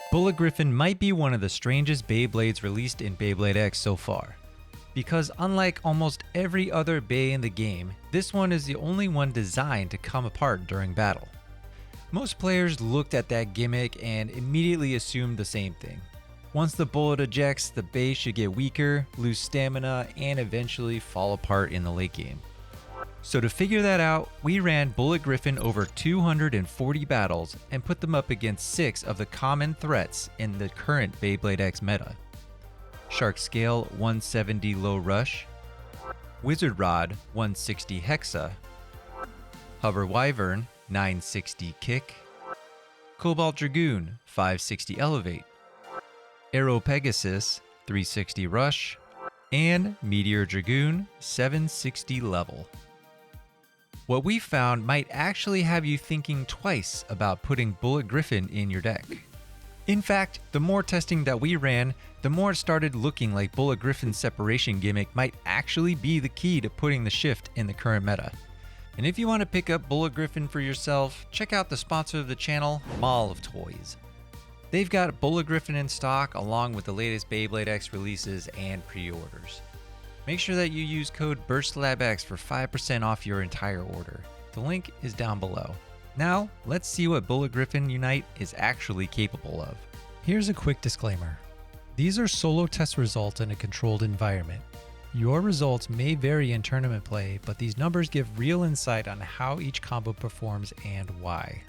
Bullet Griffin might be one of the strangest Beyblades released in Beyblade X so far, because unlike almost every other Bey in the game, this one is the only one designed to come apart during battle. Most players looked at that gimmick and immediately assumed the same thing. Once the bullet ejects, the Bey should get weaker, lose stamina, and eventually fall apart in the late game. So to figure that out, we ran Bullet Griffin over 240 battles and put them up against 6 of the common threats in the current Beyblade X meta. Shark Scale 170 Low Rush, Wizard Rod 160 Hexa, Hover Wyvern 960 Kick, Cobalt Dragoon 560 Elevate, Aero Pegasus 360 Rush, and Meteor Dragoon 760 Level. What we found might actually have you thinking twice about putting Bullet Griffin in your deck. In fact, the more testing that we ran, the more it started looking like Bullet Griffin's separation gimmick might actually be the key to putting the shift in the current meta. And if you want to pick up Bullet Griffin for yourself, check out the sponsor of the channel, Mall of Toys. They've got Bullet Griffin in stock along with the latest Beyblade X releases and pre-orders. Make sure that you use code BurstLabsX for 5% off your entire order. The link is down below. Now, let's see what Bullet Griffon Unite is actually capable of. Here's a quick disclaimer. These are solo test results in a controlled environment. Your results may vary in tournament play, but these numbers give real insight on how each combo performs and why.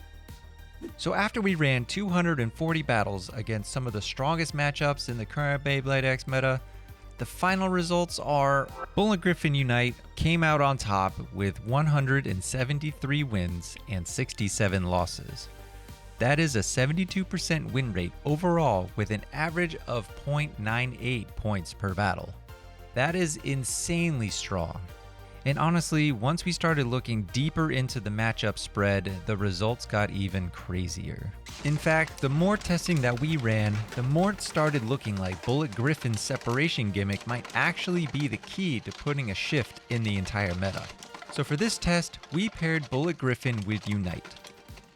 So after we ran 240 battles against some of the strongest matchups in the current Beyblade X meta, the final results are Bullet Griffon Unite came out on top with 173 wins and 67 losses. That is a 72% win rate overall with an average of 0.98 points per battle. That is insanely strong. And honestly, once we started looking deeper into the matchup spread, the results got even crazier. In fact, the more testing that we ran, the more it started looking like Bullet Griffin's separation gimmick might actually be the key to putting a shift in the entire meta. So for this test, we paired Bullet Griffin with Unite.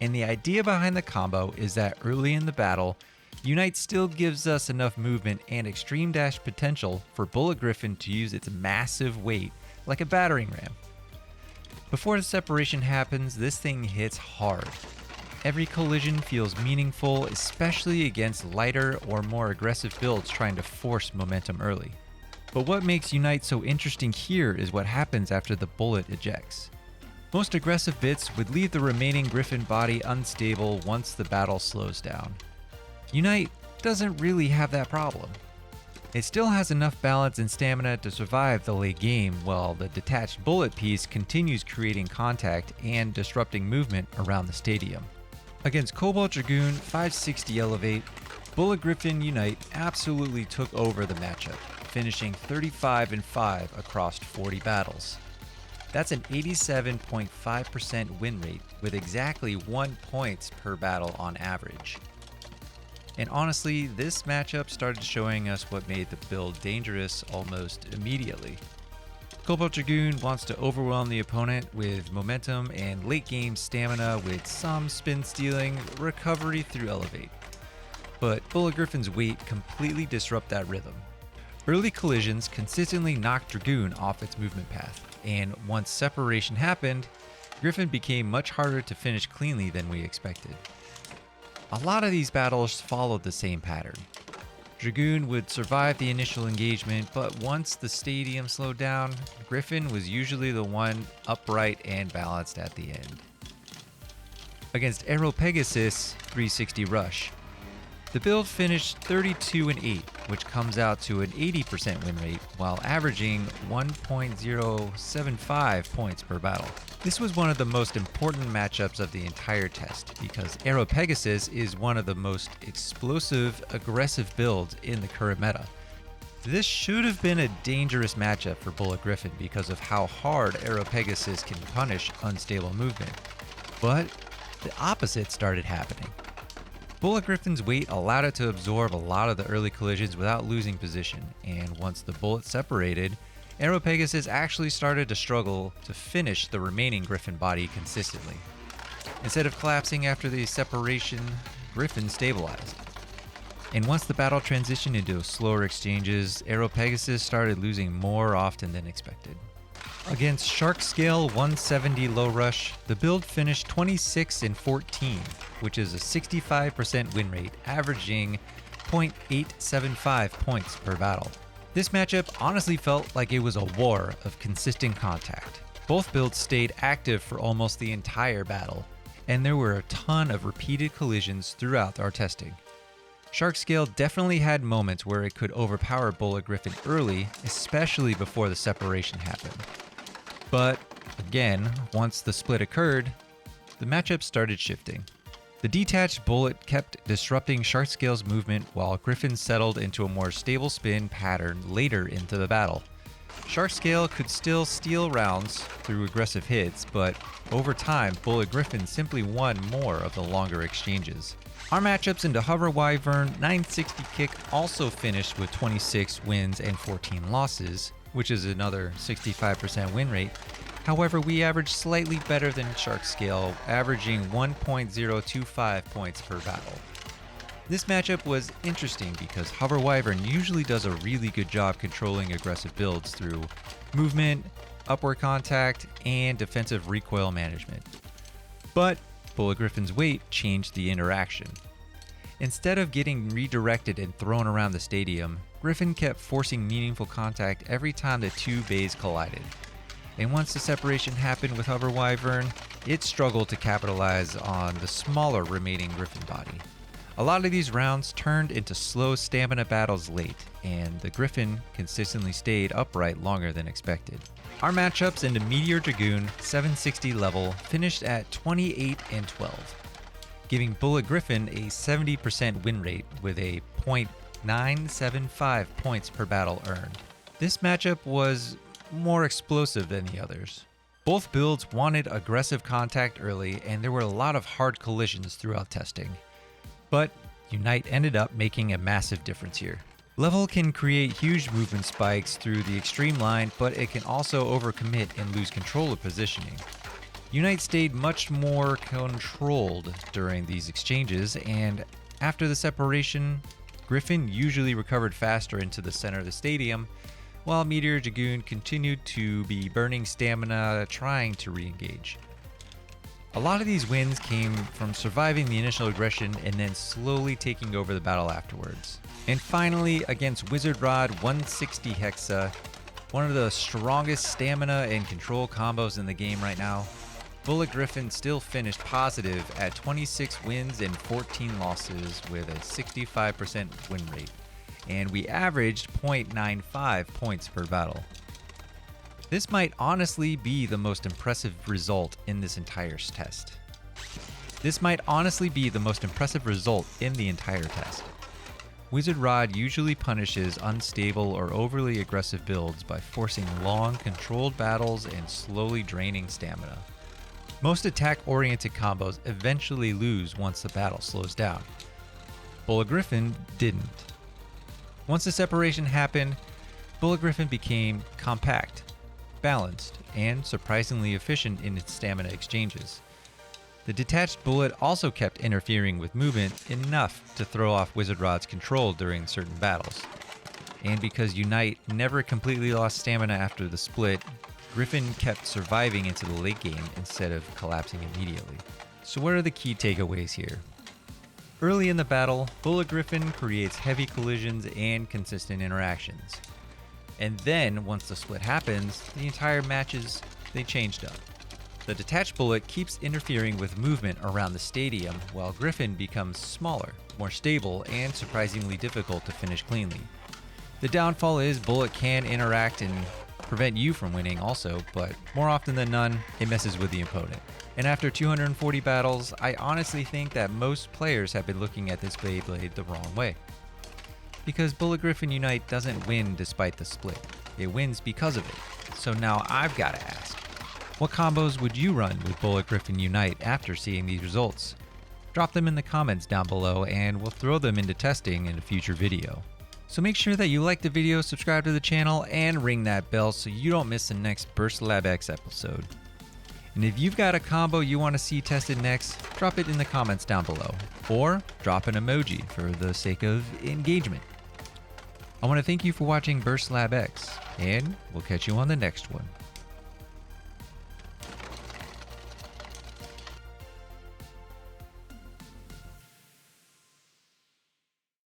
And the idea behind the combo is that early in the battle, Unite still gives us enough movement and extreme dash potential for Bullet Griffin to use its massive weight like a battering ram. Before the separation happens, this thing hits hard. Every collision feels meaningful, especially against lighter or more aggressive builds trying to force momentum early. But what makes Unite so interesting here is what happens after the bullet ejects. Most aggressive bits would leave the remaining Griffin body unstable once the battle slows down. Unite doesn't really have that problem. It still has enough balance and stamina to survive the late game, while the detached bullet piece continues creating contact and disrupting movement around the stadium. Against Cobalt Dragoon 560 Elevate, Bullet Griffon Unite absolutely took over the matchup, finishing 35-5 across 40 battles. That's an 87.5% win rate with exactly 1 point per battle on average. And honestly, this matchup started showing us what made the build dangerous almost immediately. Cobalt Dragoon wants to overwhelm the opponent with momentum and late game stamina with some spin stealing, recovery through Elevate. But Bullet Griffin's weight completely disrupt that rhythm. Early collisions consistently knocked Dragoon off its movement path, and once separation happened, Griffin became much harder to finish cleanly than we expected. A lot of these battles followed the same pattern. Dragoon would survive the initial engagement, but once the stadium slowed down, Griffin was usually the one upright and balanced at the end. Against Aero Pegasus 360 Rush, the build finished 32-8, which comes out to an 80% win rate while averaging 1.075 points per battle. This was one of the most important matchups of the entire test because Aero Pegasus is one of the most explosive, aggressive builds in the current meta. This should have been a dangerous matchup for Bullet Griffin because of how hard Aero Pegasus can punish unstable movement. But the opposite started happening. Bullet Griffin's weight allowed it to absorb a lot of the early collisions without losing position, and once the bullet separated, Aero Pegasus actually started to struggle to finish the remaining Griffin body consistently. Instead of collapsing after the separation, Griffin stabilized. And once the battle transitioned into slower exchanges, Aero Pegasus started losing more often than expected. Against Shark Scale 170 Low Rush, the build finished 26-14, which is a 65% win rate, averaging 0.875 points per battle. This matchup honestly felt like it was a war of consistent contact. Both builds stayed active for almost the entire battle, and there were a ton of repeated collisions throughout our testing. Shark Scale definitely had moments where it could overpower Bullet Griffin early, especially before the separation happened. But again, once the split occurred, the matchup started shifting. The detached Bullet kept disrupting Shark Scale's movement while Griffin settled into a more stable spin pattern later into the battle. Shark Scale could still steal rounds through aggressive hits, but over time, Bullet Griffin simply won more of the longer exchanges. Our matchups into Hover Wyvern 960 Kick also finished with 26 wins and 14 losses, which is another 65% win rate. However, we averaged slightly better than Shark Scale, averaging 1.025 points per battle. This matchup was interesting because Hover Wyvern usually does a really good job controlling aggressive builds through movement, upward contact, and defensive recoil management. But Bullet Griffin's weight changed the interaction. Instead of getting redirected and thrown around the stadium, Griffin kept forcing meaningful contact every time the two bays collided. And once the separation happened with Hover Wyvern, it struggled to capitalize on the smaller remaining Griffin body. A lot of these rounds turned into slow stamina battles late, and the Griffin consistently stayed upright longer than expected. Our matchups into Meteor Dragoon 760 level finished at 28-12, giving Bullet Griffin a 70% win rate with a 0.975 points per battle earned. This matchup was more explosive than the others. Both builds wanted aggressive contact early, and there were a lot of hard collisions throughout testing. But Unite ended up making a massive difference here. Level can create huge movement spikes through the extreme line, but it can also overcommit and lose control of positioning. Unite stayed much more controlled during these exchanges, and after the separation, Griffin usually recovered faster into the center of the stadium, while Meteor Dragoon continued to be burning stamina trying to re-engage. A lot of these wins came from surviving the initial aggression and then slowly taking over the battle afterwards. And finally, against Wizard Rod 160 Hexa, one of the strongest stamina and control combos in the game right now, Bullet Griffin still finished positive at 26 wins and 14 losses with a 65% win rate, and we averaged 0.95 points per battle. This might honestly be the most impressive result in this entire test. Wizard Rod usually punishes unstable or overly aggressive builds by forcing long, controlled battles and slowly draining stamina. Most attack-oriented combos eventually lose once the battle slows down. Bullet Griffin didn't. Once the separation happened, Bullet Griffin became compact, balanced, and surprisingly efficient in its stamina exchanges. The detached bullet also kept interfering with movement enough to throw off Wizard Rod's control during certain battles. And because Unite never completely lost stamina after the split, Griffin kept surviving into the late game instead of collapsing immediately. So what are the key takeaways here? Early in the battle, Bullet Griffin creates heavy collisions and consistent interactions. And then, once the split happens, the entire matches, they changed up. The detached bullet keeps interfering with movement around the stadium, while Griffin becomes smaller, more stable, and surprisingly difficult to finish cleanly. The downfall is Bullet can interact and prevent you from winning also, but more often than none, it messes with the opponent. And after 240 battles, I honestly think that most players have been looking at this Beyblade the wrong way. Because Bullet Griffon Unite doesn't win despite the split. It wins because of it. So now I've got to ask, what combos would you run with Bullet Griffon Unite after seeing these results? Drop them in the comments down below and we'll throw them into testing in a future video. So make sure that you like the video, subscribe to the channel, and ring that bell so you don't miss the next BurstLabsX episode. And if you've got a combo you want to see tested next, drop it in the comments down below, or drop an emoji for the sake of engagement. I want to thank you for watching BurstLabX, and we'll catch you on the next one.